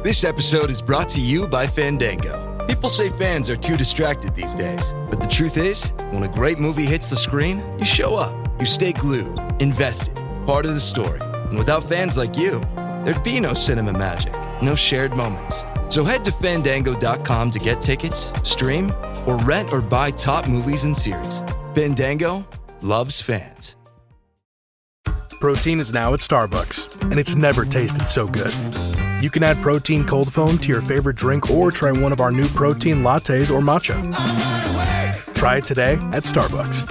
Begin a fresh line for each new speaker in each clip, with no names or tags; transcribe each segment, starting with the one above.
This episode is brought to you by Fandango. People say fans are too distracted these days, but the truth is, when a great movie hits the screen, you show up, you stay glued, invested, part of the story. And without fans like you, there'd be no cinema magic, no shared moments. So head to Fandango.com to get tickets, stream, or rent or buy top movies and series. Fandango loves fans.
Protein is now at Starbucks, and it's never tasted so good. You can add protein cold foam to your favorite drink or try one of our new protein lattes or matcha. Try it today at Starbucks.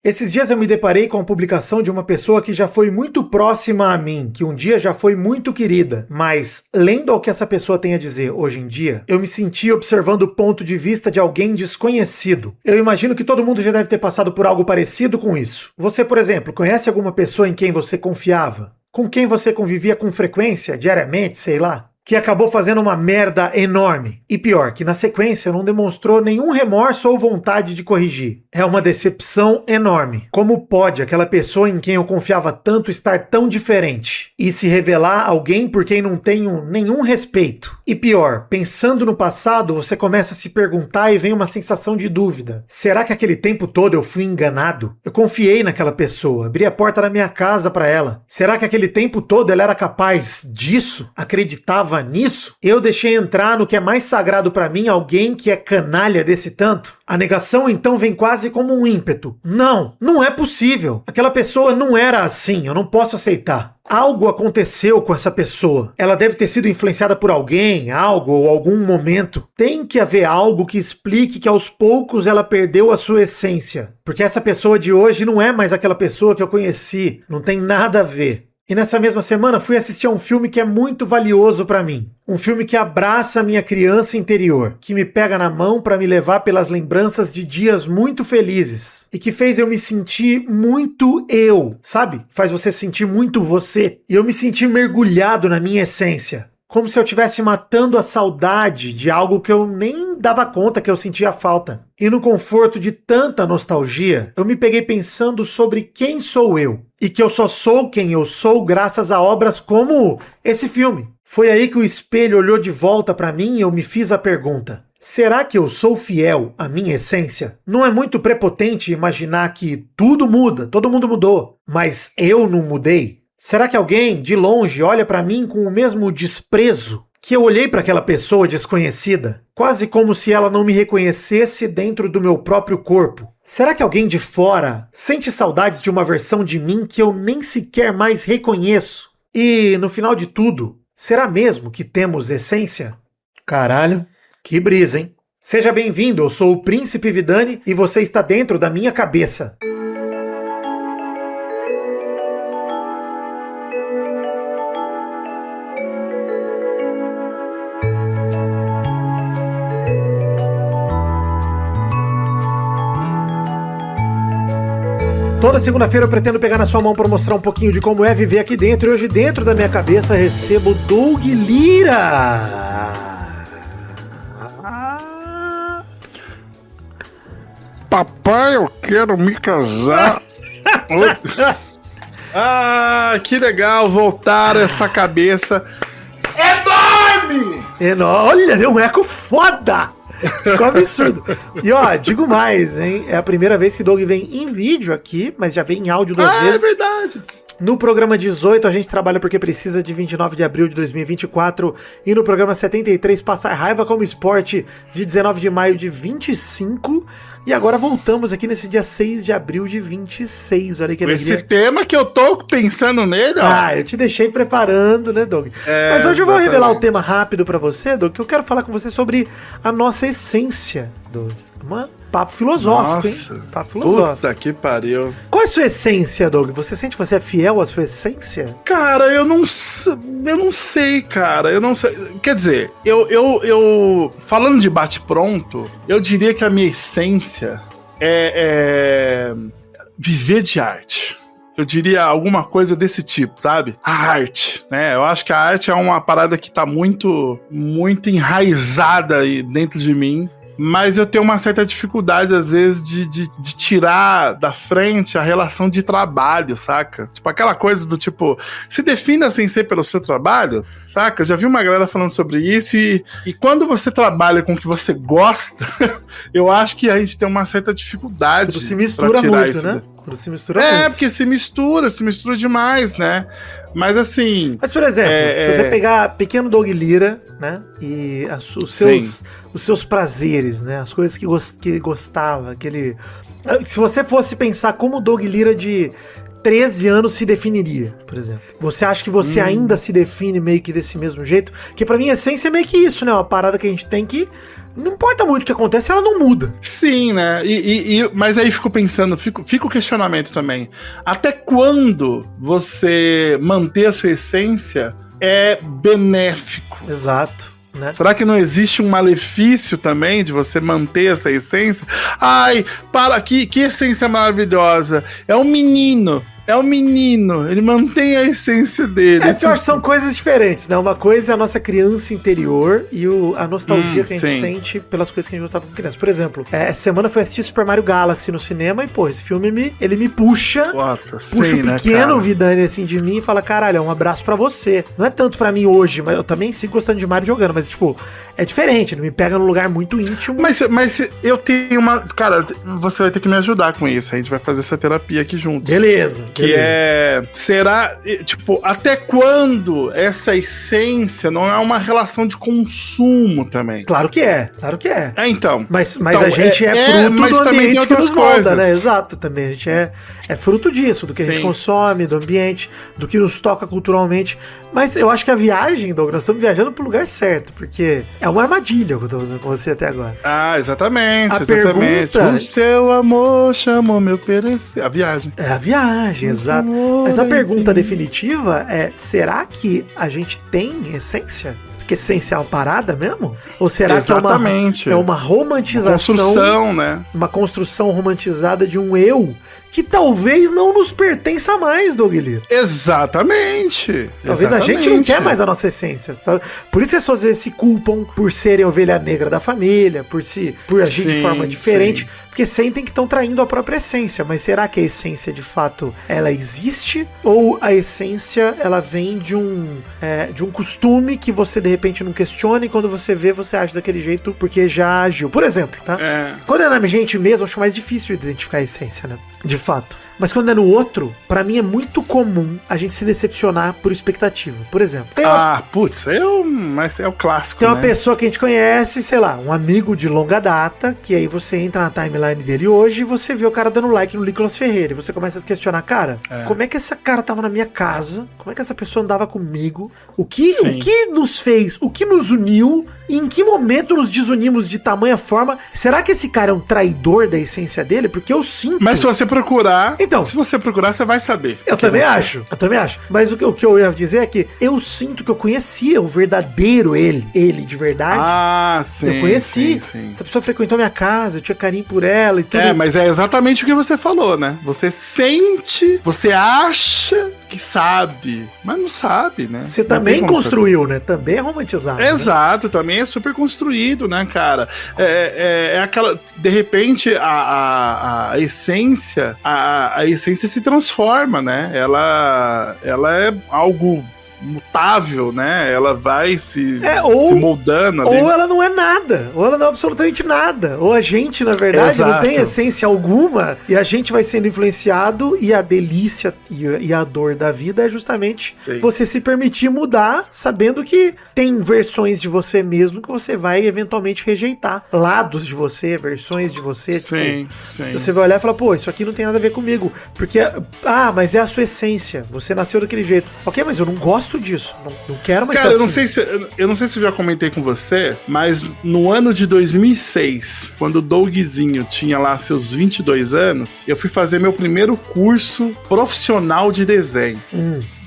Esses dias eu me deparei com a publicação de uma pessoa que já foi muito próxima a mim, que um dia já foi muito querida, mas lendo ao que essa pessoa tem a dizer hoje em dia, eu me senti observando o ponto de vista de alguém desconhecido. Eu imagino que todo mundo já deve ter passado por algo parecido com isso. Você, por exemplo, conhece alguma pessoa em quem você confiava? Com quem você convivia com frequência, diariamente, sei lá? Que acabou fazendo uma merda enorme. E pior, que na sequência não demonstrou nenhum remorso ou vontade de corrigir. É uma decepção enorme. Como pode aquela pessoa em quem eu confiava tanto estar tão diferente? E se revelar alguém por quem não tenho nenhum respeito? E pior, pensando no passado, você começa a se perguntar e vem uma sensação de dúvida. Será que aquele tempo todo eu fui enganado? Eu confiei naquela pessoa, abri a porta da minha casa para ela. Será que aquele tempo todo ela era capaz disso? Acreditava nisso? Eu deixei entrar no que é mais sagrado pra mim alguém que é canalha desse tanto? A negação então vem quase como um ímpeto. Não, não é possível. Aquela pessoa não era assim, eu não posso aceitar. Algo aconteceu com essa pessoa. Ela deve ter sido influenciada por alguém, algo ou algum momento. Tem que haver algo que explique que aos poucos ela perdeu a sua essência. Porque essa pessoa de hoje não é mais aquela pessoa que eu conheci. Não tem nada a ver. E nessa mesma semana fui assistir a um filme que é muito valioso pra mim. Um filme que abraça a minha criança interior, que me pega na mão pra me levar pelas lembranças de dias muito felizes. E que fez eu me sentir muito eu, sabe? Faz você sentir muito você. E eu me senti mergulhado na minha essência. Como se eu estivesse matando a saudade de algo que eu nem dava conta que eu sentia falta. E no conforto de tanta nostalgia, eu me peguei pensando sobre quem sou eu. E que eu só sou quem eu sou graças a obras como esse filme. Foi aí que o espelho olhou de volta pra mim e eu me fiz a pergunta: será que eu sou fiel à minha essência? Não é muito prepotente imaginar que tudo muda, todo mundo mudou, mas eu não mudei? Será que alguém, de longe, olha pra mim com o mesmo desprezo que eu olhei para aquela pessoa desconhecida? Quase como se ela não me reconhecesse dentro do meu próprio corpo. Será que alguém de fora sente saudades de uma versão de mim que eu nem sequer mais reconheço? E, no final de tudo, será mesmo que temos essência? Caralho, que brisa, hein? Seja bem-vindo, eu sou o Príncipe Vidani e você está dentro da minha cabeça. Toda segunda-feira eu pretendo pegar na sua mão para mostrar um pouquinho de como é viver aqui dentro. E hoje dentro da minha cabeça recebo Doug Lira.
Papai, eu quero me casar. Que legal voltar essa cabeça enorme!
Olha, deu um eco foda! Ficou absurdo. E ó, digo mais, hein? É a primeira vez que Doug vem em vídeo aqui, mas já vem em áudio duas vezes.
É verdade.
No programa 18 a gente trabalha porque precisa, de 29 de abril de 2024. E no programa 73, Passar Raiva como Esporte, de 19 de maio de 25. E agora voltamos aqui nesse dia 6 de abril de 26. Olha que alegria.
Esse tema que eu tô pensando nele, ó.
Ah, eu te deixei preparando, né, Doug? Mas hoje eu vou revelar o tema rápido pra você, Doug, que eu quero falar com você sobre a nossa essência, Doug. Papo filosófico,
Nossa,
hein? Papo filosófico.
Puta que pariu.
Qual é a sua essência, Doug? Você sente que você é fiel à sua essência?
Cara, eu não sei, cara. Eu não sei. Quer dizer, eu falando de bate-pronto, eu diria que a minha essência é viver de arte. Eu diria alguma coisa desse tipo, sabe? A arte, né? Eu acho que a arte é uma parada que tá muito enraizada aí dentro de mim. mas eu tenho uma certa dificuldade, às vezes, de tirar da frente a relação de trabalho, saca? Tipo, aquela coisa do tipo, se defina sem ser pelo seu trabalho, saca? Já vi uma galera falando sobre isso e quando você trabalha com o que você gosta, eu acho que a gente tem uma certa dificuldade.
Se mistura muito, né? Se mistura muito.
Porque se mistura demais, né? Mas assim...
Mas, por exemplo, se você pegar pequeno Doug Lira, né? E os seus prazeres, né? As coisas que ele gostava, que ele... Se você fosse pensar como o Doug Lira de 13 anos se definiria, por exemplo. Você acha que você ainda se define meio que desse mesmo jeito? Que pra mim a essência é meio que isso, né? Uma parada que a gente tem que... Não importa muito o que acontece, ela não muda.
Sim, né? Mas aí fico pensando, fica o questionamento também. Até quando você manter a sua essência é benéfico?
Exato. Né?
Será que não existe um malefício também de você manter essa essência? Ai, que essência maravilhosa! É um menino, ele mantém a essência dele.
Eu acho que são coisas diferentes, né? Uma coisa é a nossa criança interior e a nostalgia que a gente sente pelas coisas que a gente gostava com criança. Por exemplo, essa semana eu fui assistir Super Mario Galaxy no cinema e, pô, esse filme ele me puxa o pequeno Vidani assim de mim e fala, caralho, é um abraço pra você. Não é tanto pra mim hoje, mas eu também sigo gostando de Mario jogando, mas tipo, é diferente, ele me pega num lugar muito íntimo.
Mas eu tenho uma... Cara, você vai ter que me ajudar com isso, a gente vai fazer essa terapia aqui juntos.
Beleza.
Que será, tipo, até quando essa essência não é uma relação de consumo também?
Claro que é.
Então.
Mas a gente é fruto
mas
do
também
ambiente
tem outras
que nos molda,
coisas.
né? Exato, também. A gente é fruto disso, do que a gente consome, do ambiente, do que nos toca culturalmente. Mas eu acho que a viagem, Douglas, nós estamos viajando pro lugar certo, porque é uma armadilha que eu tô fazendo com você até agora.
Ah, exatamente.
Pergunta...
O seu amor chamou meu perecer. A viagem.
É a viagem, exato. Mas a pergunta definitiva é, será que a gente tem essência? Será que essência é uma parada mesmo? Ou será
exatamente.
Que é uma romantização?
Uma construção, né?
Uma construção romantizada de um eu que talvez não nos pertença mais, Doug Lira.
Exatamente.
Talvez a gente não quer mais a nossa essência. Por isso as pessoas às vezes se culpam por serem a ovelha negra da família, por agir de forma diferente, porque sentem que estão traindo a própria essência. Mas será que a essência, de fato, ela existe? Ou a essência, ela vem de um costume que você, de repente, não questiona e quando você vê, você age daquele jeito porque já agiu? Por exemplo, tá? Quando é na gente mesmo, acho mais difícil de identificar a essência, né? De fato. Mas quando é no outro, pra mim é muito comum a gente se decepcionar por expectativa. Por exemplo.
Mas é o clássico,
tem uma pessoa que a gente conhece, sei lá, um amigo de longa data, que aí você entra na timeline dele hoje e você vê o cara dando like no Nicolas Ferreira. E você começa a se questionar, cara, como é que esse cara tava na minha casa? Como é que essa pessoa andava comigo? O que nos fez? O que nos uniu? E em que momento nos desunimos de tamanha forma? Será que esse cara é um traidor da essência dele? Porque eu sinto...
Mas se você procurar...
Então,
se você procurar, você vai saber.
Eu também acho. Mas o que eu ia dizer é que eu sinto que eu conhecia o verdadeiro ele de verdade.
Ah, sim.
Eu conheci.
Sim.
Essa pessoa frequentou minha casa, eu tinha carinho por ela e tudo.
Mas é exatamente o que você falou, né? Você sente, você acha que sabe, mas não sabe, né?
Você também construiu, né? Também é romantizado.
Exato, né? Também é super construído, né, cara? É aquela... De repente, a essência... A essência se transforma, né? Ela é algo mutável, né? Ela vai se moldando ali.
Ou ela não é nada, ou ela não é absolutamente nada. Ou a gente, na verdade, não tem essência alguma e a gente vai sendo influenciado e a delícia e a dor da vida é justamente você se permitir mudar, sabendo que tem versões de você mesmo que você vai eventualmente rejeitar. Lados de você, versões de você.
Sim.
Você vai olhar e falar, pô, isso aqui não tem nada a ver comigo. Porque, mas é a sua essência. Você nasceu daquele jeito. Ok, mas eu não gosto disso. Não quero mais
ser
assim.
Eu não sei se eu já comentei com você, mas no ano de 2006, quando o Dougzinho tinha lá seus 22 anos, eu fui fazer meu primeiro curso profissional de desenho.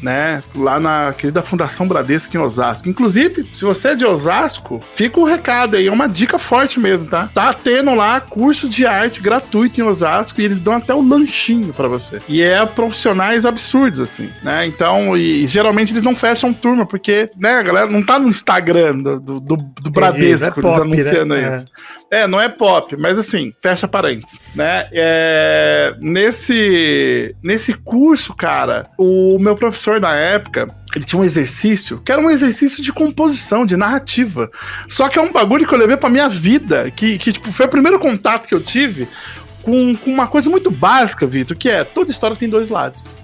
Né, lá na querida Fundação Bradesco em Osasco. Inclusive, se você é de Osasco, fica o recado aí, é uma dica forte mesmo, tá? Tá tendo lá curso de arte gratuito em Osasco e eles dão até o lanchinho pra você. E é profissionais absurdos, assim, né? Então, e geralmente eles não fecham turma, porque, né, a galera não tá no Instagram do Bradesco,
é pop,
eles anunciando
né?
isso. Não é pop, mas assim, fecha parênteses, né? Nesse curso, cara, o meu professor na época, ele tinha um exercício, que era um exercício de composição, de narrativa. Só que é um bagulho que eu levei pra minha vida, que tipo, foi o primeiro contato que eu tive com uma coisa muito básica, Vitor, que é, toda história tem dois lados.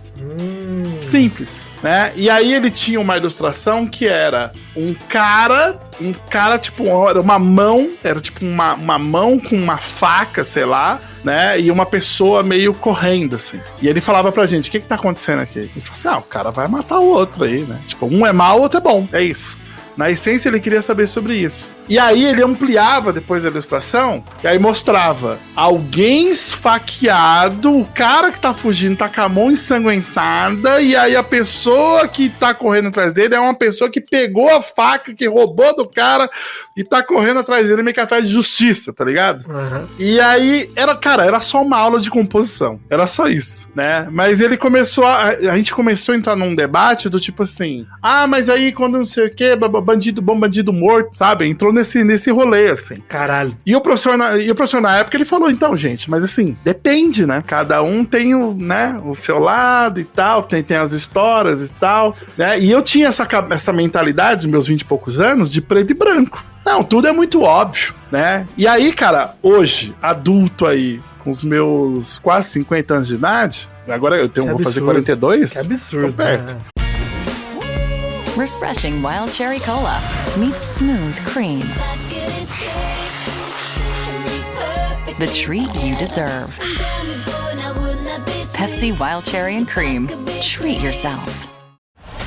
Simples, né? E aí ele tinha uma ilustração que era um cara, tipo, era uma mão, era tipo uma mão com uma faca, sei lá, né? E uma pessoa meio correndo, assim. E ele falava pra gente, o que tá acontecendo aqui? Ele falou assim, o cara vai matar o outro aí, né? Tipo, um é mau, o outro é bom, é isso. Na essência, ele queria saber sobre isso. E aí ele ampliava depois a ilustração, e aí mostrava alguém esfaqueado, o cara que tá fugindo tá com a mão ensanguentada, e aí a pessoa que tá correndo atrás dele é uma pessoa que pegou a faca, que roubou do cara, e tá correndo atrás dele, meio que atrás de justiça, tá ligado? Uhum. E aí, era só uma aula de composição. Era só isso, né? Mas ele começou a gente começou a entrar num debate do tipo assim, mas aí quando não sei o que, bandido bom, bandido morto, sabe? Entrou nesse rolê, assim.
Caralho.
E o professor na época, ele falou, então, gente, mas assim, depende, né? Cada um tem o seu lado e tal, tem as histórias e tal, né? E eu tinha essa mentalidade, meus 20 e poucos anos, de preto e branco. Não, tudo é muito óbvio, né? E aí, cara, hoje, adulto aí, com os meus quase 50 anos de idade, agora vou fazer 42.
Que absurdo.
Tô perto.
Né?
Refreshing Wild Cherry Cola meets smooth cream. The treat you deserve. Pepsi Wild Cherry and Cream. Treat yourself.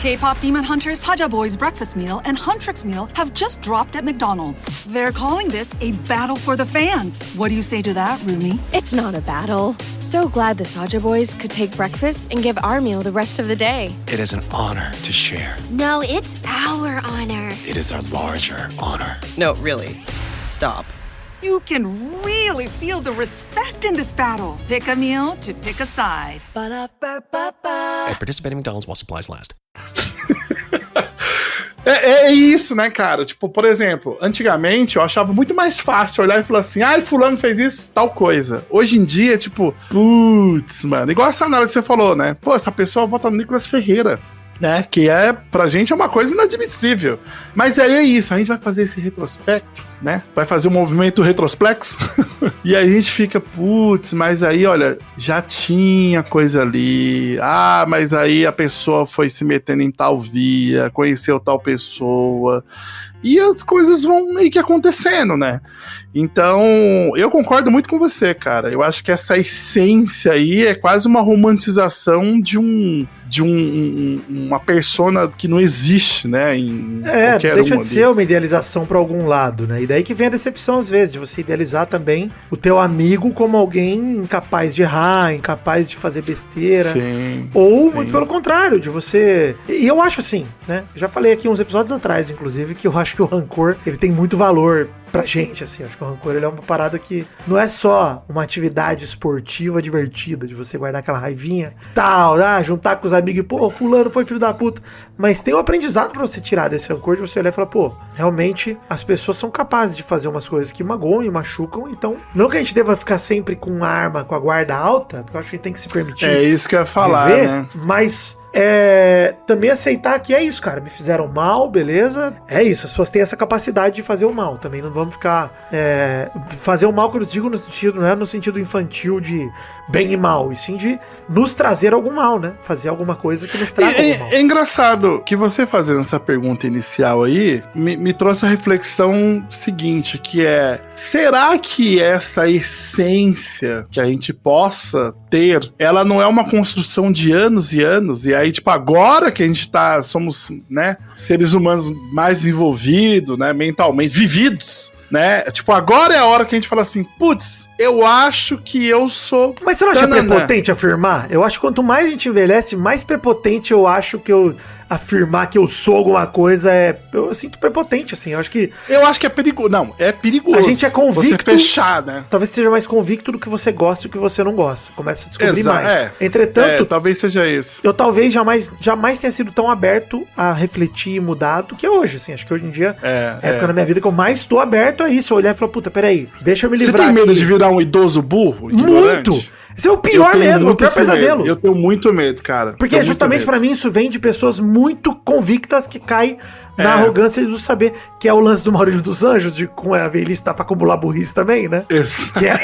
K-pop Demon Hunters, Haja Boys Breakfast Meal and Huntrix Meal have just dropped at McDonald's. They're calling this a battle for the fans. What do you say to that, Rumi?
It's not a battle. So glad the Saja Boys could take breakfast and give our meal the rest of the day.
It is an honor to share.
No, it's our honor.
It is our larger honor.
No, really. Stop.
You can really feel the respect in this battle. Pick a meal to pick a side.
Ba-da-ba-ba-ba.
At participating McDonald's while supplies last.
É isso, né, cara? Tipo, por exemplo, antigamente eu achava muito mais fácil olhar e falar assim, fulano fez isso, tal coisa. Hoje em dia, tipo, putz, mano, igual essa análise que você falou, né? Pô, essa pessoa vota no Nicolas Ferreira, né? Que pra gente é uma coisa inadmissível. Mas aí é isso, a gente vai fazer esse retrospecto, né? Vai fazer um movimento retrosplexo. E aí a gente fica, putz, mas aí, olha, já tinha coisa ali. Mas aí a pessoa foi se metendo em tal via, conheceu tal pessoa. E as coisas vão meio que acontecendo, né? Então, eu concordo muito com você, cara. Eu acho que essa essência aí é quase uma romantização de uma persona que não existe, né?
Deixa de ser uma idealização para algum lado, né? E daí que vem a decepção às vezes, de você idealizar também o teu amigo como alguém incapaz de errar, incapaz de fazer besteira.
Sim,
ou, muito pelo contrário, de você... E eu acho assim, né? Eu já falei aqui uns episódios atrás, inclusive, que eu acho que o rancor, ele tem muito valor pra gente, assim. Acho que o rancor, ele é uma parada que não é só uma atividade esportiva divertida, de você guardar aquela raivinha, tal, juntar com os amigos e, pô, fulano foi filho da puta. Mas tem um aprendizado pra você tirar desse rancor, de você olhar e falar, pô, realmente as pessoas são capazes de fazer umas coisas que magoam e machucam, então não que a gente deva ficar sempre com arma, com a guarda alta, porque eu acho que a gente tem que se permitir.
É isso que eu ia falar,
viver,
né?
Mas também aceitar que é isso, cara, me fizeram mal, beleza, é isso, as pessoas têm essa capacidade de fazer o mal, também não vamos ficar fazer o mal que eu digo no sentido, não é no sentido infantil de bem e mal, e sim de nos trazer algum mal, né, fazer alguma coisa que nos traga algum mal.
É engraçado que você fazendo essa pergunta inicial aí, me trouxe a reflexão seguinte, que é, será que essa essência que a gente possa ter, ela não é uma construção de anos e anos, e aí, tipo, agora que a gente somos, né, seres humanos mais desenvolvidos, né, mentalmente, vividos, né, tipo, agora é a hora que a gente fala assim, putz, eu acho que eu sou...
Mas você não acha prepotente afirmar? Eu acho que quanto mais a gente envelhece, mais prepotente eu acho que afirmar que eu sou alguma coisa, eu sinto prepotente, assim. Eu acho que
é perigoso. Não, é perigoso.
A gente é convicto.
Você fechar, né?
Talvez seja mais convicto do que você gosta e do que você não gosta. Começa a descobrir mais. Entretanto,
talvez seja isso.
Eu talvez jamais tenha sido tão aberto a refletir e mudar do que hoje, assim. Acho que hoje em dia é a época na minha vida que eu mais estou aberto a isso. Olhar e falar, puta, peraí, deixa eu me livrar.
Você tem medo de virar um idoso burro? Ignorante?
Muito! Esse é o pior medo, o pior pesadelo.
Eu tenho muito medo, cara.
Porque justamente pra mim isso vem de pessoas muito convictas que caem na arrogância do saber, que é o lance do Maurílio dos Anjos, de com a velhice tá pra acumular burrice também, né?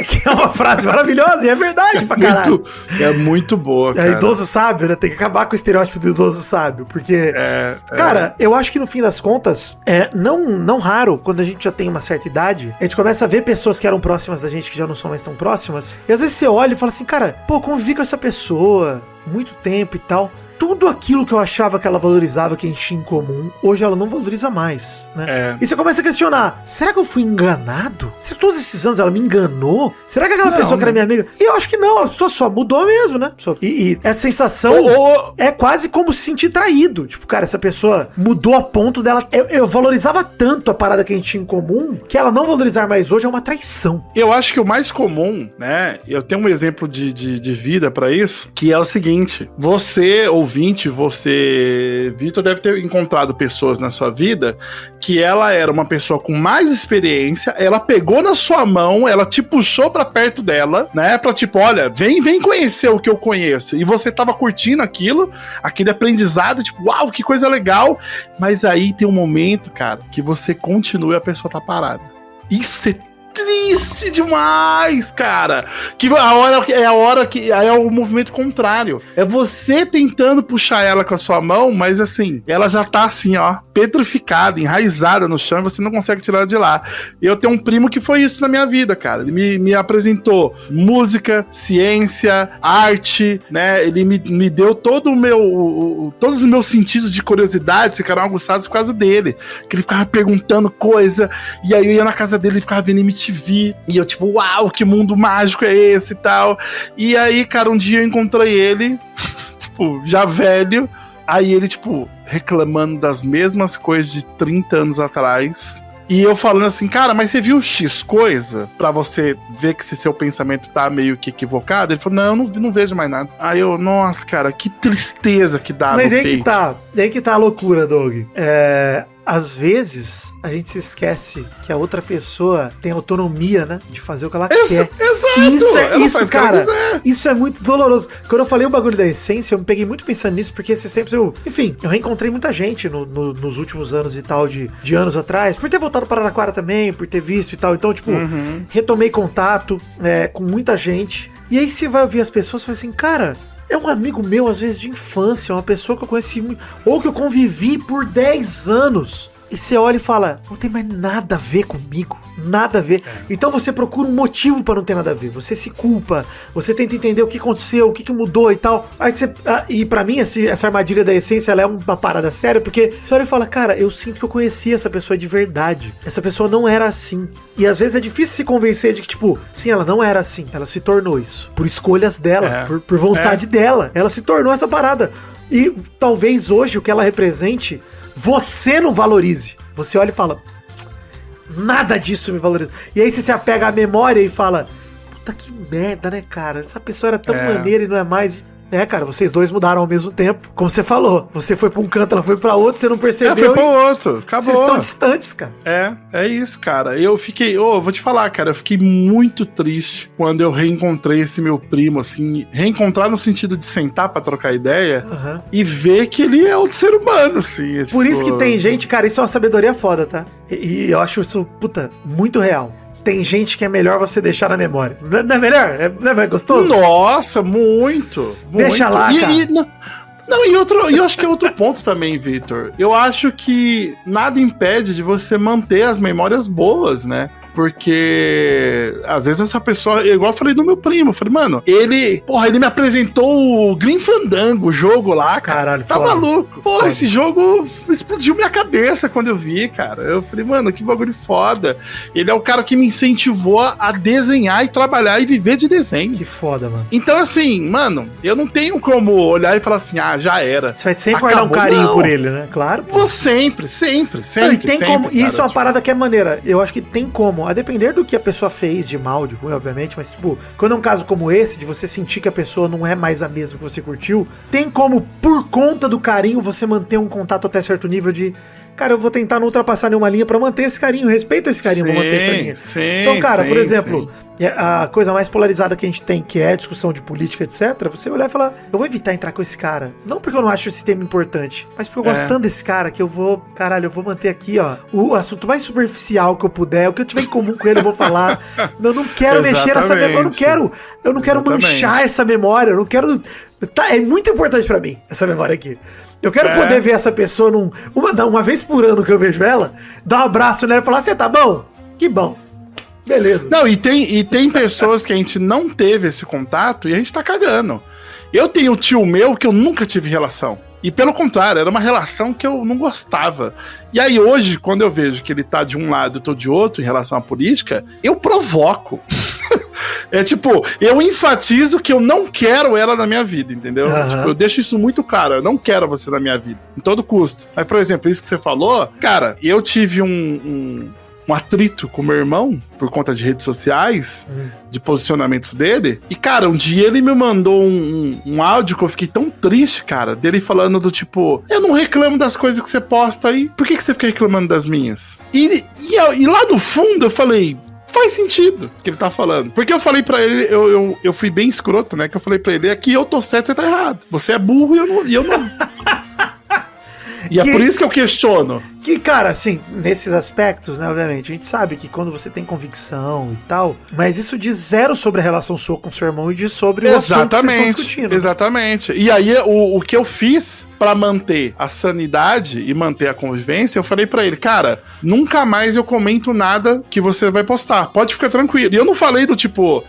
Que é uma frase maravilhosa e é verdade pra caralho.
É muito boa, cara.
É idoso sábio, né? Tem que acabar com o estereótipo do idoso sábio, porque... Cara, eu acho que no fim das contas, não raro, quando a gente já tem uma certa idade, a gente começa a ver pessoas que eram próximas da gente, que já não são mais tão próximas, e às vezes você olha e fala assim, cara, pô, convivi com essa pessoa muito tempo e tal... Tudo aquilo que eu achava que ela valorizava, que a gente tinha em comum, hoje ela não valoriza mais, né? E você começa a questionar, será que eu fui enganado? Será que todos esses anos ela me enganou? Será que aquela pessoa que era minha amiga... E eu acho que não, a pessoa só mudou mesmo, né? E essa sensação é quase como se sentir traído. Tipo, cara, essa pessoa mudou a ponto dela... Eu valorizava tanto a parada que a gente tinha em comum, que ela não valorizar mais hoje é uma traição.
Eu acho que o mais comum, né? Eu tenho um exemplo de vida pra isso, que é o seguinte, você, ouvinte, você, Vitor, deve ter encontrado pessoas na sua vida que ela era uma pessoa com mais experiência, ela pegou na sua mão, ela te puxou pra perto dela, né, pra tipo, olha, vem conhecer o que eu conheço, e você tava curtindo aquele aprendizado, tipo, uau, que coisa legal, mas aí tem um momento, cara, que você continua e a pessoa tá parada. Isso é triste demais, cara. Que a hora que é o movimento contrário. É você tentando puxar ela com a sua mão, mas assim, ela já tá assim, ó, petrificada, enraizada no chão, e você não consegue tirar ela de lá. Eu tenho um primo que foi isso na minha vida, cara. Ele me apresentou música, ciência, arte, né? Ele me deu todos os meus sentidos de curiosidade ficaram aguçados por causa dele. Que ele ficava perguntando coisa, e aí eu ia na casa dele e ficava vendo MTV, e eu tipo, uau, que mundo mágico é esse e tal. E aí, cara, um dia eu encontrei ele, tipo, já velho, aí ele, tipo, reclamando das mesmas coisas de 30 anos atrás. E eu falando assim, cara, mas você viu X coisa? Pra você ver que se seu pensamento tá meio que equivocado? Ele falou, não vejo mais nada. Aí eu, nossa, cara, que tristeza que dá
mas
no
peito. Mas aí que tá a loucura, Doug. Às vezes, a gente se esquece que a outra pessoa tem autonomia, né? De fazer o que ela quer.
Exato!
Isso, cara, isso é muito doloroso. Quando eu falei o bagulho da essência, eu me peguei muito pensando nisso, porque esses tempos eu reencontrei muita gente nos últimos anos e tal, de anos atrás, por ter voltado para Araraquara também, por ter visto e tal. Então, tipo, retomei contato com muita gente. E aí você vai ouvir as pessoas e fala assim, cara... É um amigo meu, às vezes, de infância, uma pessoa que eu conheci muito, ou que eu convivi por 10 anos. E você olha e fala, não tem mais nada a ver comigo, nada a ver. Então você procura um motivo pra não ter nada a ver. Você se culpa, você tenta entender o que aconteceu, o que mudou e tal. Aí você, e pra mim, essa armadilha da essência, ela é uma parada séria, porque você olha e fala, cara, eu sinto que eu conhecia essa pessoa de verdade. Essa pessoa não era assim. E às vezes é difícil se convencer de que, tipo, sim, ela não era assim. Ela se tornou isso. Por escolhas dela, por vontade dela. Ela se tornou essa parada. E talvez hoje o que ela represente... Você não valorize. Você olha e fala, nada disso me valoriza. E aí você se apega à memória e fala, puta que merda, né, cara? Essa pessoa era tão maneira e não é mais... cara, vocês dois mudaram ao mesmo tempo. Como você falou, você foi pra um canto, ela foi pra outro, você não percebeu.
Foi pro outro, acabou.
Vocês estão distantes, cara.
É isso, cara. Eu fiquei, vou te falar, cara, eu fiquei muito triste quando eu reencontrei esse meu primo, assim, reencontrar no sentido de sentar pra trocar ideia e ver que ele é outro ser humano, assim.
Por isso que tem gente, cara, isso é uma sabedoria foda, tá? E eu acho isso, puta, muito real. Tem gente que é melhor você deixar na memória. Não é melhor? Não é mais gostoso?
Nossa, muito.
Deixa lá, cara.
E eu acho que é outro ponto também, Vitor. Eu acho que nada impede de você manter as memórias boas, né? porque às vezes essa pessoa, igual eu falei do meu primo, eu falei, mano, ele me apresentou o Grim Fandango, o jogo lá, cara.
Caralho,
tá
foda.
maluco. Pô,
Foda.
esse jogo explodiu minha cabeça quando eu vi, cara. Eu falei, mano, que bagulho foda. Ele é o cara que me incentivou a desenhar e trabalhar e viver de desenho.
Que foda, mano.
Então, assim, mano, eu não tenho como olhar e falar assim, já era.
Você vai sempre guardar um carinho por ele, né? Claro. Pô.
Vou sempre.
Não, e tem como, e isso é uma parada que é maneira. Eu acho que tem como, a depender do que a pessoa fez de mal, de ruim, obviamente, mas, tipo, quando é um caso como esse, de você sentir que a pessoa não é mais a mesma que você curtiu, tem como, por conta do carinho, você manter um contato até certo nível de, cara, eu vou tentar não ultrapassar nenhuma linha pra manter esse carinho, respeito esse carinho pra manter essa linha. Então, cara, por exemplo, a coisa mais polarizada que a gente tem, que é a discussão de política, etc., você olhar e falar, eu vou evitar entrar com esse cara, não porque eu não acho esse tema importante, mas porque eu gosto tanto desse cara, que eu vou manter aqui, ó, o assunto mais superficial que eu puder, o que eu tiver em comum com ele eu vou falar, eu não quero mexer nessa memória, eu não quero manchar essa memória, eu não quero, é muito importante pra mim, essa memória aqui. Eu quero poder ver essa pessoa uma vez por ano que eu vejo ela, dar um abraço nela e falar, você tá bom? Que bom. Beleza.
Não, e tem pessoas que a gente não teve esse contato e a gente tá cagando. Eu tenho um tio meu que eu nunca tive relação. E pelo contrário, era uma relação que eu não gostava. E aí hoje, quando eu vejo que ele tá de um lado e eu tô de outro em relação à política, eu provoco. É tipo, eu enfatizo que eu não quero ela na minha vida, entendeu? Tipo, eu deixo isso muito claro, eu não quero você na minha vida, em todo custo. Mas, por exemplo, isso que você falou, cara, eu tive um atrito com meu irmão por conta de redes sociais, de posicionamentos dele. E, cara, um dia ele me mandou um áudio que eu fiquei tão triste, cara, dele falando do tipo, eu não reclamo das coisas que você posta aí, por que você fica reclamando das minhas? E lá no fundo eu falei, faz sentido o que ele tá falando. Porque eu falei pra ele, eu fui bem escroto, né? Que eu falei pra ele, aqui eu tô certo, você tá errado. Você é burro e eu não. E é por isso que eu questiono.
Que, cara, assim, nesses aspectos, né, obviamente, a gente sabe que quando você tem convicção e tal, mas isso diz zero sobre a relação sua com seu irmão e diz sobre o assunto que vocês estão discutindo.
Exatamente. E aí, o que eu fiz pra manter a sanidade e manter a convivência, eu falei pra ele, cara, nunca mais eu comento nada que você vai postar. Pode ficar tranquilo. E eu não falei do tipo...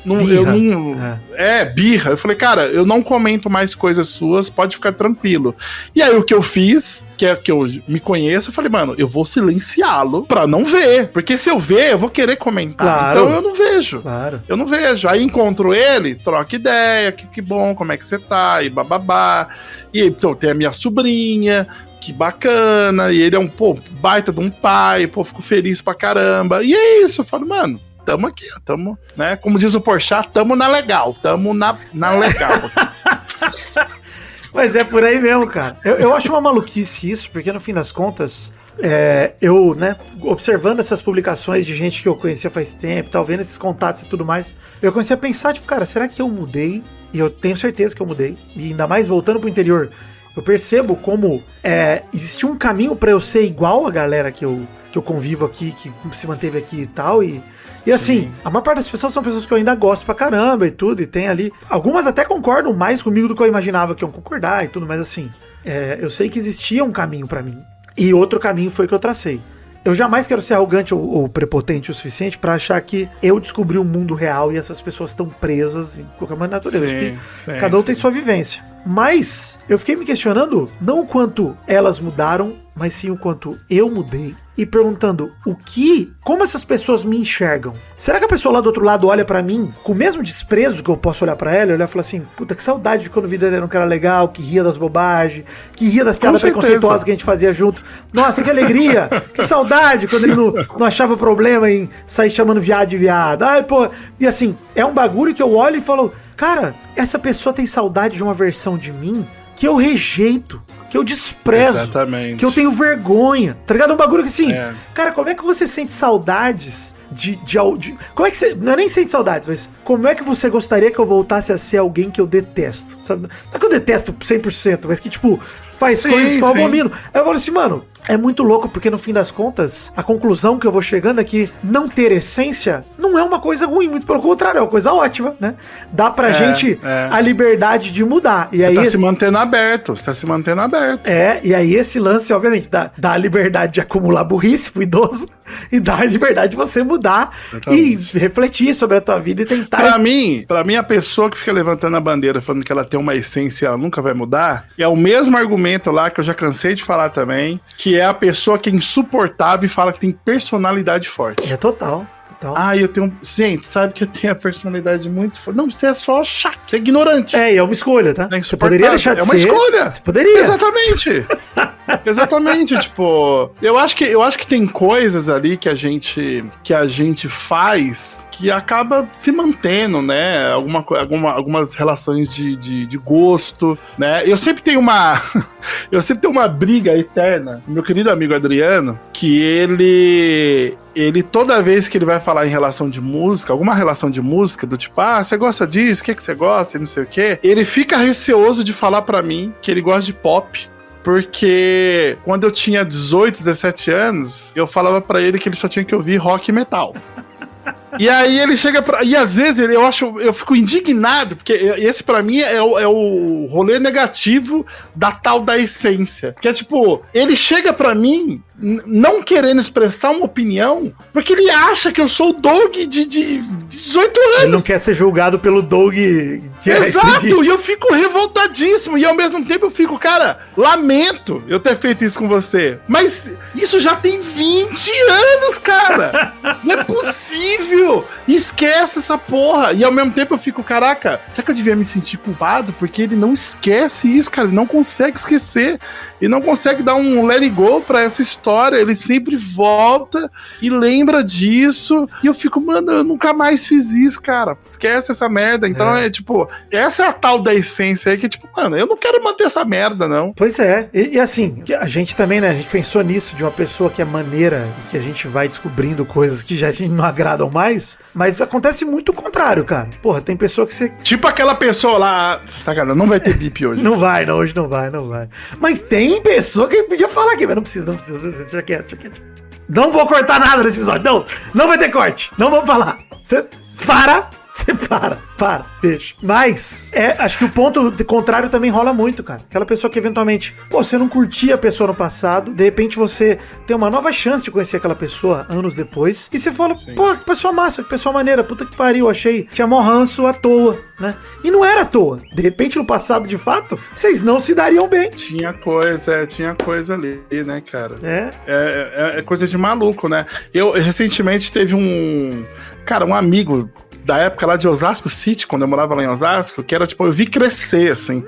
birra. Eu falei, cara, eu não comento mais coisas suas, pode ficar tranquilo. E aí, o que eu fiz, que é que eu me conheço, eu falei, mano, eu vou silenciá-lo pra não ver. Porque se eu ver, eu vou querer comentar.
Claro.
Então eu não vejo.
Claro.
Eu não vejo. Aí encontro ele, troca ideia, que bom, como é que você tá, e bababá. E então tem a minha sobrinha, que bacana, e ele é baita de um pai, fico feliz pra caramba. E é isso, eu falo, mano, tamo aqui, tamo, né? Como diz o Porchat, tamo na legal, tamo na legal.
Mas é por aí mesmo, cara. Eu acho uma maluquice isso, porque no fim das contas, eu, né, observando essas publicações de gente que eu conhecia faz tempo, tal, vendo esses contatos e tudo mais, eu comecei a pensar, tipo, cara, será que eu mudei? E eu tenho certeza que eu mudei. E ainda mais voltando pro interior, eu percebo como existe um caminho pra eu ser igual a galera que eu convivo aqui, que se manteve aqui e tal, e assim, a maior parte das pessoas são pessoas que eu ainda gosto pra caramba e tudo, e tem ali, algumas até concordam mais comigo do que eu imaginava que iam concordar e tudo, mas assim, eu sei que existia um caminho pra mim, e outro caminho foi que eu tracei. Eu jamais quero ser arrogante ou prepotente o suficiente pra achar que eu descobri um mundo real e essas pessoas estão presas em qualquer maneira natureza. Acho que cada um tem sua vivência. Mas eu fiquei me questionando não o quanto elas mudaram, mas sim o quanto eu mudei. E perguntando como essas pessoas me enxergam. Será que a pessoa lá do outro lado olha pra mim com o mesmo desprezo que eu posso olhar pra ela e olhar e falar assim, puta, que saudade de quando a vida era um cara legal, que ria das bobagens, que ria das piadas preconceituosas que a gente fazia junto. Nossa, que alegria, que saudade quando ele não achava problema em sair chamando viado de viado. Ai, pô. E assim, é um bagulho que eu olho e falo, cara, essa pessoa tem saudade de uma versão de mim que eu rejeito, que eu desprezo,
exatamente,
que eu tenho vergonha, tá ligado? É um bagulho que assim, cara, como é que você sente saudades de como é que você, não é nem sente saudades, mas como é que você gostaria que eu voltasse a ser alguém que eu detesto? Sabe? Não é que eu detesto 100%, mas que tipo, faz coisas que eu abomino. Aí eu falo assim, mano, é muito louco, porque no fim das contas, a conclusão que eu vou chegando é que não ter essência não é uma coisa ruim, muito pelo contrário, é uma coisa ótima, né? Dá pra gente a liberdade de mudar. E
você
aí
tá se mantendo aberto,
e aí esse lance, obviamente, dá a liberdade de acumular burrice pro idoso e dá a liberdade de você mudar e refletir sobre a tua vida e tentar...
Pra mim, a pessoa que fica levantando a bandeira falando que ela tem uma essência e ela nunca vai mudar, é o mesmo argumento lá que eu já cansei de falar também, que é a pessoa que é insuportável e fala que tem personalidade forte.
É total.
Eu tenho... Gente, sabe que eu tenho a personalidade muito forte. Não, você é só chato, você é ignorante.
E é uma escolha, tá?
Você poderia deixar de ser. É uma escolha.
Você poderia.
Exatamente. Exatamente, tipo... Eu acho que tem coisas ali que a gente faz que acaba se mantendo, né? Algumas relações de gosto, né? Eu sempre tenho uma briga eterna. Meu querido amigo Adriano, que ele toda vez que ele vai falar em relação de música, alguma relação de música, do tipo, você gosta disso, o que você gosta, e não sei o quê, ele fica receoso de falar pra mim que ele gosta de pop, porque quando eu tinha 18, 17 anos, eu falava pra ele que ele só tinha que ouvir rock e metal. E aí ele chega pra... E às vezes eu fico indignado, porque esse pra mim é o rolê negativo da tal da essência. Que é tipo, ele chega pra mim não querendo expressar uma opinião, porque ele acha que eu sou o Doug de 18 anos.
Ele não quer ser julgado pelo Doug.
Exato, e eu fico revoltadíssimo. E ao mesmo tempo eu fico, cara, lamento eu ter feito isso com você. Mas isso já tem 20 anos, cara. Não é possível. Esquece essa porra. E ao mesmo tempo eu fico, caraca, será que eu devia me sentir culpado? Porque ele não esquece isso, cara. Ele não consegue esquecer. Ele não consegue dar um let it go pra essa história. Ele sempre volta e lembra disso. E eu fico, mano, eu nunca mais fiz isso, cara. Esquece essa merda. Então é tipo, essa é a tal da essência aí que, tipo, mano, eu não quero manter essa merda, não.
Pois é. E assim, a gente também, né? A gente pensou nisso de uma pessoa que é maneira e que a gente vai descobrindo coisas que já não agradam mais. Mas acontece muito o contrário, cara. Porra, tem pessoa que você...
Tipo aquela pessoa lá... Sacanagem, não vai ter bip hoje.
Não vai, não. Hoje não vai. Mas tem pessoa que podia falar aqui, mas não precisa. Deixa quieto. Não vou cortar nada nesse episódio. Não vai ter corte. Não vou falar. Você para, deixa. Mas, acho que o ponto contrário também rola muito, cara. Aquela pessoa que eventualmente, você não curtia a pessoa no passado, de repente você tem uma nova chance de conhecer aquela pessoa anos depois, e você fala, que pessoa massa, que pessoa maneira, puta que pariu, achei, tinha mó ranço à toa, né? E não era à toa. De repente, no passado, de fato, vocês não se dariam bem.
Tinha coisa ali, né, cara? É coisa de maluco, né? Eu, recentemente, teve um amigo da época lá de Osasco City, quando eu morava lá em Osasco, que era tipo, eu vi crescer, assim.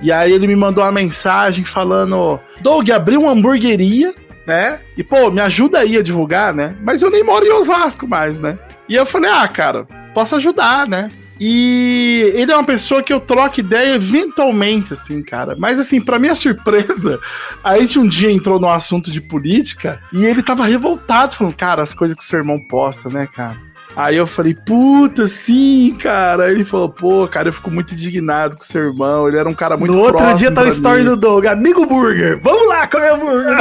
E aí ele me mandou uma mensagem falando, Doug, abriu uma hamburgueria, né? E pô, me ajuda aí a divulgar, né? Mas eu nem moro em Osasco mais, né? E eu falei, cara, posso ajudar, né? E ele é uma pessoa que eu troco ideia eventualmente, assim, cara. Mas, assim, pra minha surpresa, a gente um dia entrou num assunto de política e ele tava revoltado, falando, cara, as coisas que o seu irmão posta, né, cara? Aí eu falei, puta, sim, cara. Aí ele falou, pô, cara, eu fico muito indignado com o seu irmão. Ele era um cara muito próximo.
No outro dia tá o story do Doug, amigo burger. Vamos lá comer hambúrguer.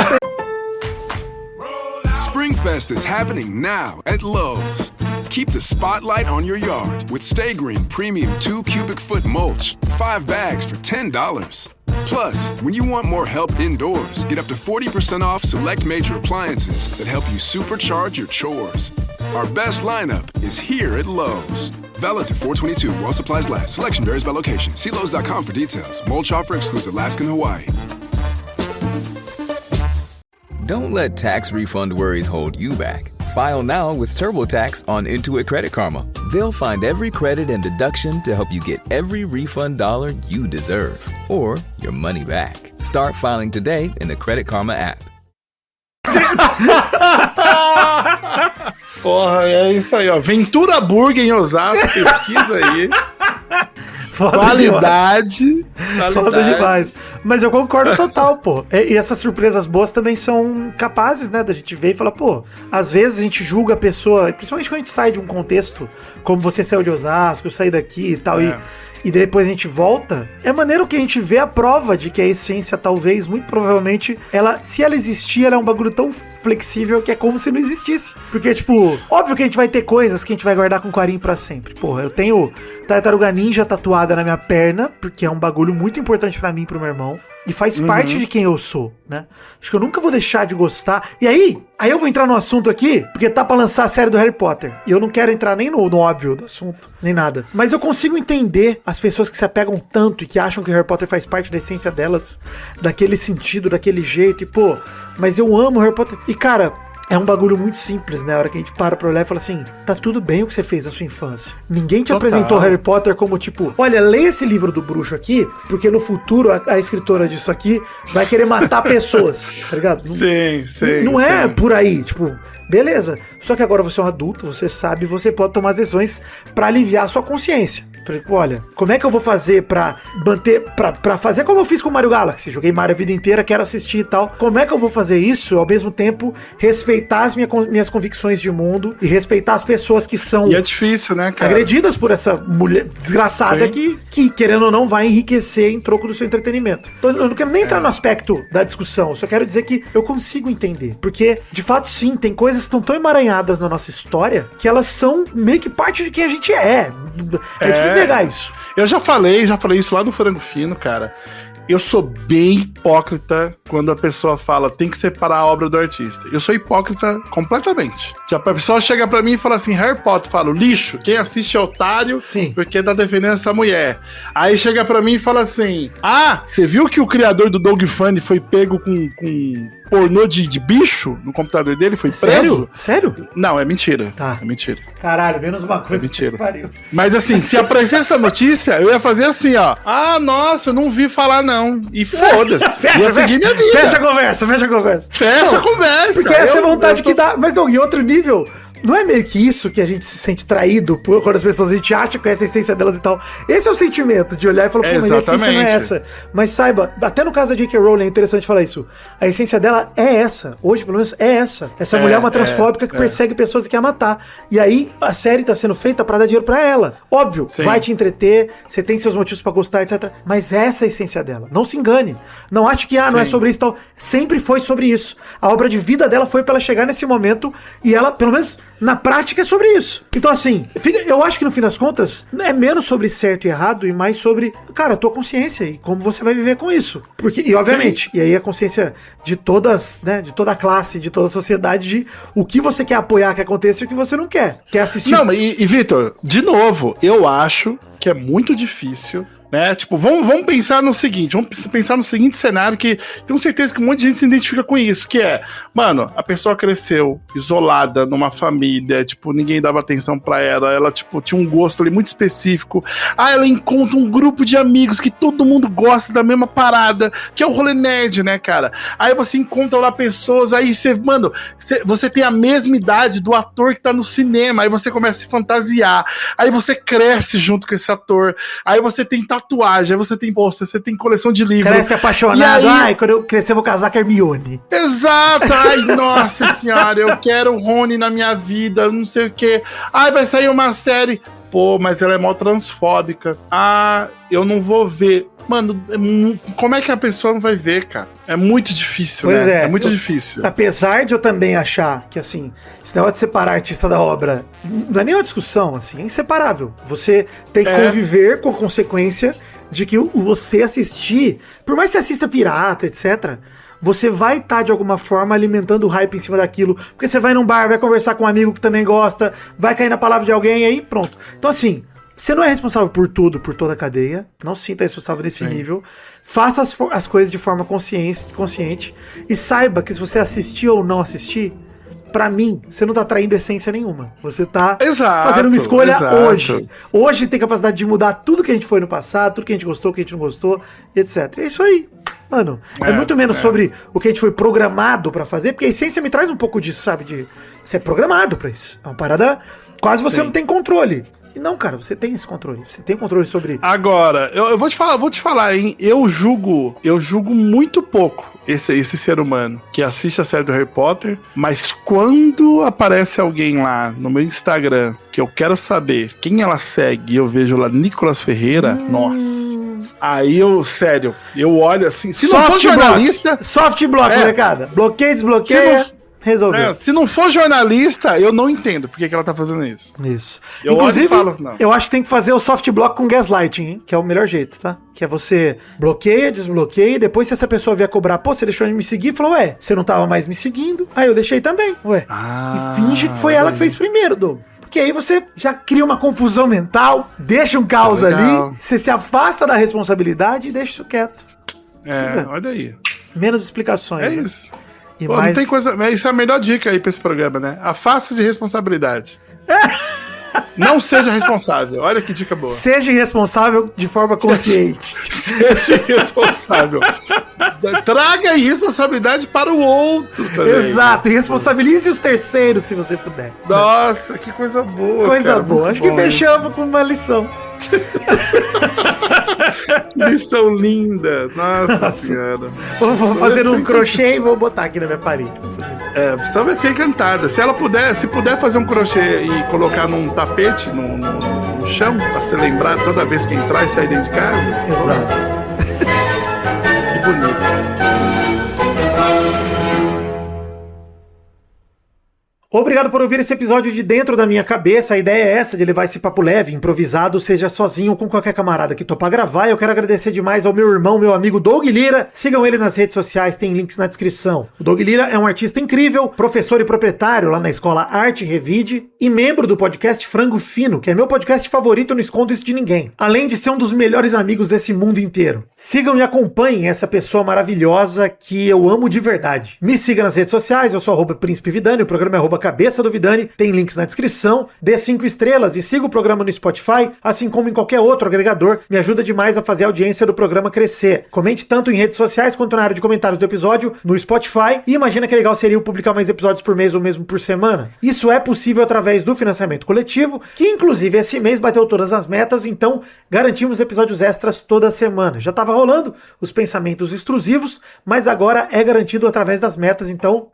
Springfest is happening now at Lowe's. Keep the spotlight on your yard with Stay Green Premium 2 cubic foot mulch, 5 bags for $10. Plus, when you want more help indoors, get up to 40% off select major appliances that help you supercharge your chores. Our best lineup is here at Lowe's. Valid to 4/22 while supplies last. Selection varies by location. See Lowe's.com for details. Mulch offer excludes Alaska and Hawaii.
Don't let tax refund worries hold you back. File now with TurboTax on Intuit Credit Karma. They'll find every credit and deduction to help you get every refund dollar you deserve. Or your money back. Start filing today in the Credit Karma app.
Porra, é isso aí, ó. Ventura Burger em Osasco, pesquisa aí. Qualidade.
Foda demais. Mas eu concordo total, pô. E essas surpresas boas também são capazes, né, da gente ver e falar, pô, às vezes a gente julga a pessoa, principalmente quando a gente sai de um contexto, como você saiu de Osasco, eu saí daqui e tal, e depois a gente volta, é maneiro que a gente vê a prova de que a essência, talvez, muito provavelmente, se ela existir, ela é um bagulho tão flexível que é como se não existisse. Porque, tipo, óbvio que a gente vai ter coisas que a gente vai guardar com carinho pra sempre. Porra, eu tenho Tartaruga Ninja tatuada na minha perna, porque é um bagulho muito importante pra mim e pro meu irmão. E faz parte de quem eu sou, né? Acho que eu nunca vou deixar de gostar. E aí eu vou entrar no assunto aqui, porque tá pra lançar a série do Harry Potter. E eu não quero entrar nem no óbvio do assunto, nem nada. Mas eu consigo entender as pessoas que se apegam tanto e que acham que o Harry Potter faz parte da essência delas, daquele sentido, daquele jeito. E, pô, mas eu amo o Harry Potter. E, cara, é um bagulho muito simples, né? A hora que a gente para pra olhar e fala assim, tá tudo bem o que você fez na sua infância. Ninguém te apresentou Harry Potter como tipo, olha, leia esse livro do bruxo aqui, porque no futuro a escritora disso aqui vai querer matar pessoas, tá ligado?
Sim.
Não é por aí, tipo, beleza. Só que agora você é um adulto, você sabe, você pode tomar as decisões pra aliviar a sua consciência. Olha, como é que eu vou fazer pra manter, pra fazer como eu fiz com o Mario Galaxy? Joguei Mario a vida inteira, quero assistir e tal. Como é que eu vou fazer isso, ao mesmo tempo, respeitar as minhas convicções de mundo e respeitar as pessoas que são...
E é difícil, né, cara?
Agredidas por essa mulher desgraçada que, querendo ou não, vai enriquecer em troco do seu entretenimento. Então, eu não quero nem entrar no aspecto da discussão, eu só quero dizer que eu consigo entender. Porque, de fato, sim, tem coisas que estão tão emaranhadas na nossa história que elas são meio que parte de quem a gente é. É difícil negar isso.
Eu já falei isso lá no Frango Fino, cara. Eu sou bem hipócrita quando a pessoa fala tem que separar a obra do artista. Eu sou hipócrita completamente. Se a pessoa chega pra mim e fala assim, Harry Potter, eu falo, lixo, quem assiste é otário, porque tá defendendo essa mulher. Aí chega pra mim e fala assim, você viu que o criador do Dog Funny foi pego com pornô de bicho no computador dele? Foi preso?
Sério?
Não, é mentira.
Tá.
É mentira.
Caralho, menos uma coisa.
É mentira. Mas assim, se aparecer essa notícia, eu ia fazer assim, ó. Nossa, eu não vi falar não. E foda-se. Ia seguir minha vida.
Fecha a conversa.
Fecha a conversa.
Porque essa é a vontade que dá. Mas não, em outro nível... Não é meio que isso que a gente se sente traído por quando as pessoas, a gente acha que essa é a essência delas e tal. Esse é o sentimento de olhar e falar, pô, mas a essência não é essa. Mas saiba, até no caso da J.K. Rowling é interessante falar isso. A essência dela é essa. Hoje, pelo menos, é essa. Essa mulher é uma transfóbica que persegue pessoas e quer matar. E aí, a série tá sendo feita pra dar dinheiro pra ela. Óbvio, vai te entreter, você tem seus motivos pra gostar, etc. Mas essa é a essência dela. Não se engane. Não ache que, não é sobre isso e tal. Sempre foi sobre isso. A obra de vida dela foi pra ela chegar nesse momento e ela, pelo menos... Na prática é sobre isso. Então assim, eu acho que no fim das contas é menos sobre certo e errado e mais sobre, cara, a tua consciência e como você vai viver com isso. Porque, e obviamente, e aí a consciência de todas, né, de toda a classe, de toda a sociedade, de o que você quer apoiar que aconteça e o que você não quer. Quer assistir.
Não, e Vitor, de novo, eu acho que é muito difícil, né? Tipo, vamos pensar no seguinte, cenário que tenho certeza que um monte de gente se identifica com isso, que é, mano, a pessoa cresceu isolada numa família, tipo, ninguém dava atenção pra ela, tipo, tinha um gosto ali muito específico, ela encontra um grupo de amigos que todo mundo gosta da mesma parada, que é o rolê nerd, né, cara? Aí você encontra lá pessoas, aí você tem a mesma idade do ator que tá no cinema, aí você começa a se fantasiar, aí você cresce junto com esse ator, aí você tem tatuagem, aí você tem pôster, você tem coleção de livros.
Cresce apaixonado, quando eu crescer eu vou casar com a Hermione.
Exato, nossa senhora, eu quero o Rony na minha vida, não sei o que. Vai sair uma série, pô, mas ela é mó transfóbica. Eu não vou ver. Mano, como é que a pessoa não vai ver, cara? É muito difícil,
pois
né? É muito difícil.
Apesar de eu também achar que, assim, esse negócio de separar artista da obra não é nem uma discussão, assim, é inseparável. Você tem que conviver com a consequência de que você assistir, por mais que você assista pirata, etc., você vai estar, de alguma forma, alimentando o hype em cima daquilo, porque você vai num bar, vai conversar com um amigo que também gosta, vai cair na palavra de alguém, e aí pronto. Então, assim, você não é responsável por tudo, por toda a cadeia. Não se sinta responsável nesse nível. Faça as coisas de forma consciente. E saiba que se você assistir ou não assistir, pra mim, você não tá traindo essência nenhuma. Você tá fazendo uma escolha hoje. Hoje tem capacidade de mudar tudo que a gente foi no passado, tudo que a gente gostou, o que a gente não gostou, etc. E é isso aí. Mano, é muito menos sobre o que a gente foi programado pra fazer, porque a essência me traz um pouco disso, sabe? De ser programado pra isso. É uma parada... Quase você não tem controle. E não, cara, você tem esse controle. Você tem controle sobre...
Agora, eu vou te falar, hein? Eu julgo muito pouco esse ser humano que assiste a série do Harry Potter, mas quando aparece alguém lá no meu Instagram que eu quero saber quem ela segue e eu vejo lá Nicolas Ferreira, nossa... Aí sério, eu olho assim, se não for jornalista...
Soft block, molecada. Bloqueia, desbloqueia, resolveu.
Se não for jornalista, eu não entendo por que ela tá fazendo isso.
Isso.
Eu
Inclusive,
olho e falo, não.
Eu acho que tem que fazer o soft block com gaslighting, hein? Que é o melhor jeito, tá? Que é você bloqueia, desbloqueia, e depois se essa pessoa vier cobrar, pô, você deixou de me seguir, falou, ué, você não tava mais me seguindo, aí eu deixei também, ué. E finge que foi ela que fez primeiro, Doug. Porque aí você já cria uma confusão mental, deixa um caos ali, você se afasta da responsabilidade e deixa isso quieto.
Olha aí.
Menos explicações.
É
né?
isso.
E
Pô,
mais...
não tem coisa. Isso é a melhor dica aí pra esse programa, né? Afaste de responsabilidade. Não seja responsável. Olha que dica boa.
Seja irresponsável de forma consciente.
Seja irresponsável. Traga a irresponsabilidade para o outro também.
Exato. E responsabilize os terceiros, se você puder.
Nossa, que coisa boa.
Coisa
cara,
boa. Acho que fechamos com uma lição.
Lição linda. Nossa senhora.
Vou fazer um crochê e vou botar aqui na minha parede.
A pessoa vai ficar encantada. Se puder fazer um crochê e colocar num tapete, no chão, pra ser lembrado toda vez que entrar e sair dentro de casa.
Exato.
Que bonito.
Obrigado por ouvir esse episódio de Dentro da Minha Cabeça. A ideia é essa, de levar esse papo leve, improvisado, seja sozinho ou com qualquer camarada que topar gravar. Eu quero agradecer demais ao meu irmão, meu amigo Doug Lira. Sigam ele nas redes sociais, tem links na descrição. O Doug Lira é um artista incrível, professor e proprietário lá na escola Arte Revide e membro do podcast Frango Fino, que é meu podcast favorito, não escondo isso de ninguém. Além de ser um dos melhores amigos desse mundo inteiro. Sigam e acompanhem essa pessoa maravilhosa que eu amo de verdade. Me siga nas redes sociais, eu sou @Príncipe Vidani, o programa é @Cabeça do Vidani, tem links na descrição, dê 5 estrelas e siga o programa no Spotify, assim como em qualquer outro agregador, me ajuda demais a fazer a audiência do programa crescer. Comente tanto em redes sociais quanto na área de comentários do episódio no Spotify e imagina que legal seria eu publicar mais episódios por mês ou mesmo por semana. Isso é possível através do financiamento coletivo, que inclusive esse mês bateu todas as metas, então garantimos episódios extras toda semana. Já estava rolando os pensamentos extrusivos, mas agora é garantido através das metas, então...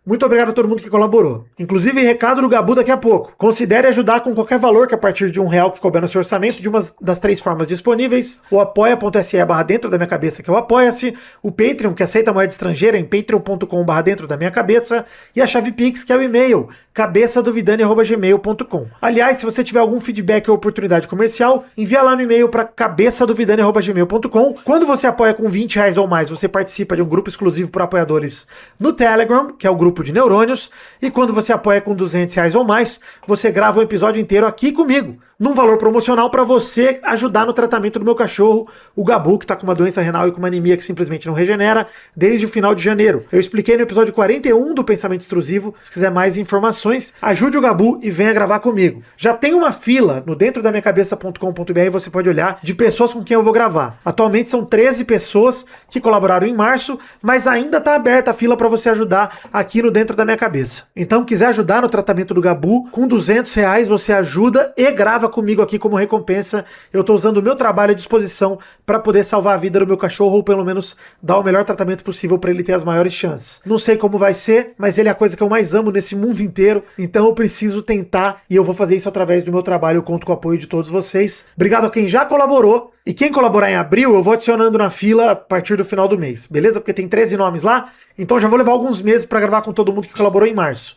Muito obrigado a todo mundo que colaborou. Inclusive, recado do Gabu daqui a pouco. Considere ajudar com qualquer valor que a partir de R$1 que couber no seu orçamento, de uma das 3 formas disponíveis. O apoia.se/dentro da minha cabeça, que é o Apoia-se. O Patreon, que aceita moeda estrangeira, em patreon.com/dentro da minha cabeça. E a chave Pix, que é o e-mail, cabeçadovidani@gmail.com. Aliás, se você tiver algum feedback ou oportunidade comercial, envia lá no e-mail para cabeçadovidani@gmail.com. Quando você apoia com R$20 ou mais, você participa de um grupo exclusivo para apoiadores no Telegram, que é o grupo de neurônios, e quando você apoia com R$200 ou mais, você grava um episódio inteiro aqui comigo, num valor promocional para você ajudar no tratamento do meu cachorro, o Gabu, que tá com uma doença renal e com uma anemia que simplesmente não regenera, desde o final de janeiro. Eu expliquei no episódio 41 do Pensamento Extrusivo. Se quiser mais informações, ajude o Gabu e venha gravar comigo. Já tem uma fila no dentro da minha cabeça.com.br, você pode olhar, de pessoas com quem eu vou gravar. Atualmente são 13 pessoas que colaboraram em março, mas ainda tá aberta a fila para você ajudar aqui no Dentro da Minha Cabeça. Então, quiser ajudar no tratamento do Gabu, com R$200 você ajuda e grava comigo aqui como recompensa. Eu tô usando o meu trabalho à disposição para poder salvar a vida do meu cachorro, ou pelo menos dar o melhor tratamento possível para ele ter as maiores chances. Não sei como vai ser, mas ele é a coisa que eu mais amo nesse mundo inteiro, então eu preciso tentar, e eu vou fazer isso através do meu trabalho. Eu conto com o apoio de todos vocês. Obrigado a quem já colaborou, e quem colaborar em abril, eu vou adicionando na fila a partir do final do mês, beleza? Porque tem 13 nomes lá, então já vou levar alguns meses para gravar com todo mundo que colaborou em março.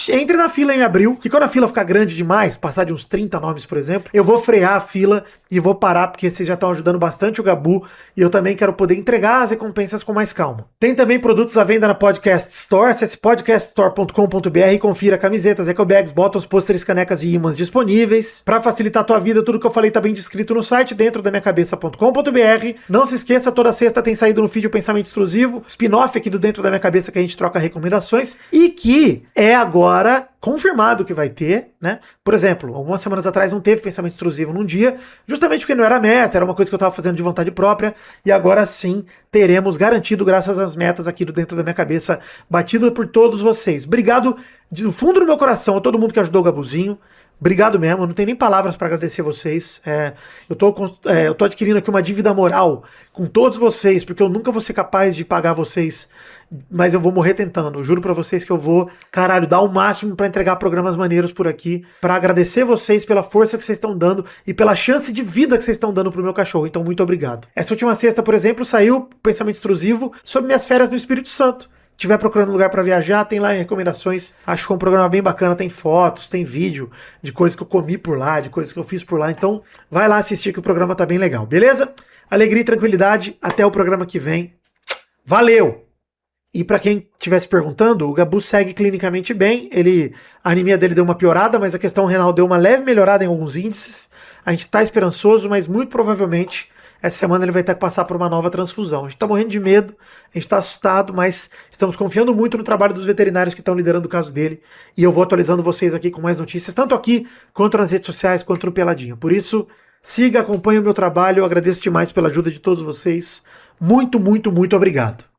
Entre na fila em abril, que quando a fila ficar grande demais, passar de uns 30 nomes, por exemplo, eu vou frear a fila e vou parar, porque vocês já estão ajudando bastante o Gabu, e eu também quero poder entregar as recompensas com mais calma. Tem também produtos à venda na Podcast Store, acesse podcaststore.com.br e confira camisetas, ecobags, bottoms, pôsteres, canecas e ímãs disponíveis. Para facilitar a tua vida, tudo que eu falei tá bem descrito no site, dentro da minha cabeça.com.br. Não se esqueça, toda sexta tem saído no feed o Pensamento Extrusivo, spin-off aqui do Dentro da Minha Cabeça, que a gente troca recomendações, e que é agora confirmado que vai ter, né? Por exemplo, algumas semanas atrás não teve Pensamento Extrusivo num dia, justamente porque não era meta, era uma coisa que eu tava fazendo de vontade própria, e agora sim teremos garantido, graças às metas aqui do Dentro da Minha Cabeça, batido por todos vocês. Obrigado do fundo do meu coração a todo mundo que ajudou o Gabuzinho. Obrigado mesmo, não tem nem palavras para agradecer vocês. Eu tô adquirindo aqui uma dívida moral com todos vocês, porque eu nunca vou ser capaz de pagar vocês, mas eu vou morrer tentando. Eu juro pra vocês que eu vou, dar o máximo pra entregar programas maneiros por aqui, pra agradecer vocês pela força que vocês estão dando e pela chance de vida que vocês estão dando pro meu cachorro. Então, muito obrigado. Essa última sexta, por exemplo, saiu Pensamento Extrusivo sobre minhas férias no Espírito Santo. Estiver procurando lugar para viajar, tem lá em recomendações. Acho que é um programa bem bacana, tem fotos, tem vídeo de coisas que eu comi por lá, de coisas que eu fiz por lá. Então, vai lá assistir que o programa tá bem legal, beleza? Alegria e tranquilidade, até o programa que vem. Valeu! E para quem estivesse perguntando, o Gabu segue clinicamente bem. A anemia dele deu uma piorada, mas a questão renal deu uma leve melhorada em alguns índices. A gente tá esperançoso, mas muito provavelmente essa semana ele vai ter que passar por uma nova transfusão. A gente tá morrendo de medo, a gente tá assustado, mas estamos confiando muito no trabalho dos veterinários que estão liderando o caso dele. E eu vou atualizando vocês aqui com mais notícias, tanto aqui quanto nas redes sociais, quanto no Peladinha. Por isso, siga, acompanhe o meu trabalho. Eu agradeço demais pela ajuda de todos vocês. Muito, muito, muito obrigado.